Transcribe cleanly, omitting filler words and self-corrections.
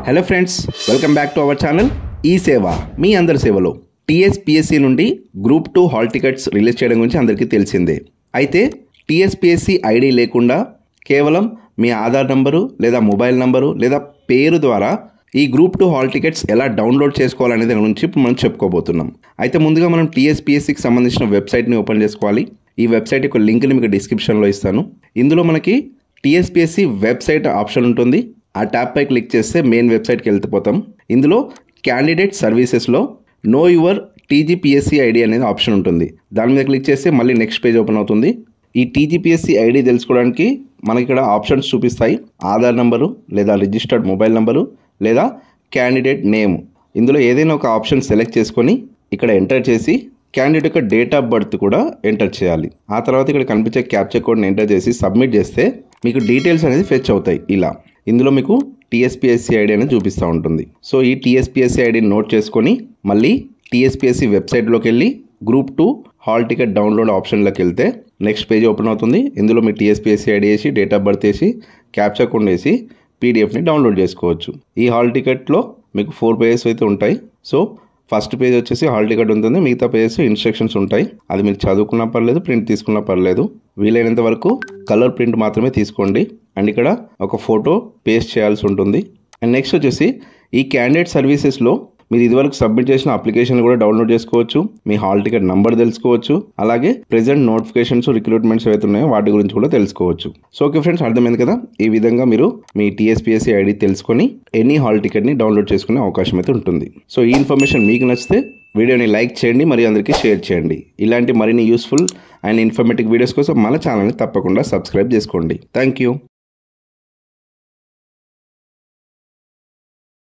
Hello friends, welcome back to our channel ఈ సేవ మీ అందరి సేవలో. టీఎస్పీఎస్సీ నుండి గ్రూప్ 2 హాల్ టికెట్స్ రిలీజ్ చేయడం గురించి అందరికీ తెలిసిందే. అయితే టీఎస్పీఎస్సీ ఐడి లేకుండా కేవలం మీ ఆధార్ నంబరు లేదా మొబైల్ నంబరు లేదా పేరు ద్వారా ఈ గ్రూప్ 2 హాల్ టికెట్స్ ఎలా డౌన్లోడ్ చేసుకోవాలనే దాని గురించి ఇప్పుడు మనం చెప్పుకోబోతున్నాం. అయితే ముందుగా మనం టీఎస్పీఎస్సీకి సంబంధించిన వెబ్సైట్ని ఓపెన్ చేసుకోవాలి. ఈ వెబ్సైట్ యొక్క లింక్ని మీకు డిస్క్రిప్షన్లో ఇస్తాను. ఇందులో మనకి టీఎస్పీఎస్సీ వెబ్సైట్ ఆప్షన్ ఉంటుంది. ఆ ట్యాబ్ పై క్లిక్ చేస్తే మెయిన్ వెబ్సైట్కి వెళ్ళిపోతాం. ఇందులో క్యాండిడేట్ సర్వీసెస్లో నో యువర్ టీజీపీఎస్సీ ఐడి అనేది ఆప్షన్ ఉంటుంది. దాని మీద క్లిక్ చేస్తే మళ్ళీ నెక్స్ట్ పేజ్ ఓపెన్ అవుతుంది. ఈ టీజీపీఎస్సీ ఐడి తెలుసుకోవడానికి మనకి ఇక్కడ ఆప్షన్స్ చూపిస్తాయి. ఆధార్ నంబరు లేదా రిజిస్టర్డ్ మొబైల్ నంబరు లేదా క్యాండిడేట్ నేమ్. ఇందులో ఏదైనా ఒక ఆప్షన్ సెలెక్ట్ చేసుకొని ఇక్కడ ఎంటర్ చేసి క్యాండిడేట్ యొక్క డేట్ ఆఫ్ బర్త్ కూడా ఎంటర్ చేయాలి. ఆ తర్వాత ఇక్కడ కనిపించే క్యాప్చర్ కోడ్ని ఎంటర్ చేసి సబ్మిట్ చేస్తే మీకు డీటెయిల్స్ అనేది ఫెచ్ అవుతాయి. ఇలా ఇందులో మీకు టీఎస్పీఎస్సీ ఐడి అనేది చూపిస్తూ ఉంటుంది. సో ఈ టీఎస్పీఎస్సీ ఐడిని నోట్ చేసుకొని మళ్ళీ టీఎస్పీఎస్సీ వెబ్సైట్లోకి వెళ్ళి గ్రూప్ 2 హాల్ టికెట్ డౌన్లోడ్ ఆప్షన్లోకి వెళ్తే నెక్స్ట్ పేజ్ ఓపెన్ అవుతుంది. ఇందులో మీ టీఎస్పీఎస్సీ ఐడి వేసి డేట్ ఆఫ్ బర్త్ వేసి క్యాప్చర్ కోడ్ వేసి పీడిఎఫ్ని డౌన్లోడ్ చేసుకోవచ్చు. ఈ హాల్ టికెట్లో మీకు 4 పేజెస్ అయితే ఉంటాయి. సో ఫస్ట్ పేజ్ వచ్చేసి హాల్ టికెట్ ఉంటుంది. మిగతా పేజెస్ ఇన్స్ట్రక్షన్స్ ఉంటాయి. అది మీరు చదువుకున్నా పర్లేదు, ప్రింట్ తీసుకున్నా పర్లేదు. వీలైనంత వరకు కలర్ ప్రింట్ మాత్రమే తీసుకోండి. అండ్ ఇక్కడ ఒక ఫోటో పేస్ట్ చేయాల్సి ఉంటుంది. అండ్ నెక్స్ట్ వచ్చేసి ఈ క్యాండిడేట్ సర్వీసెస్లో మీరు ఇదివరకు సబ్మిట్ చేసిన అప్లికేషన్ కూడా డౌన్లోడ్ చేసుకోవచ్చు. మీ హాల్ టికెట్ నంబర్ తెలుసుకోవచ్చు. అలాగే ప్రెజెంట్ నోటిఫికేషన్స్ రిక్రూట్మెంట్స్ ఏవైతే ఉన్నాయో వాటి గురించి కూడా తెలుసుకోవచ్చు. సో ఓకే ఫ్రెండ్స్, అర్థమైంది కదా. ఈ విధంగా మీరు మీ టీఎస్పీఎస్సీ ఐడి తెలుసుకొని ఎనీ హాల్ టికెట్ని డౌన్లోడ్ చేసుకునే అవకాశం అయితే ఉంటుంది. సో ఈ ఇన్ఫర్మేషన్ మీకు నచ్చితే వీడియోని లైక్ చేయండి, మరియు అందరికీ షేర్ చేయండి. ఇలాంటి మరిన్ని యూస్ఫుల్ అండ్ ఇన్ఫర్మేటివ్ వీడియోస్ కోసం మన ఛానల్ని తప్పకుండా సబ్స్క్రైబ్ చేసుకోండి. Thank you.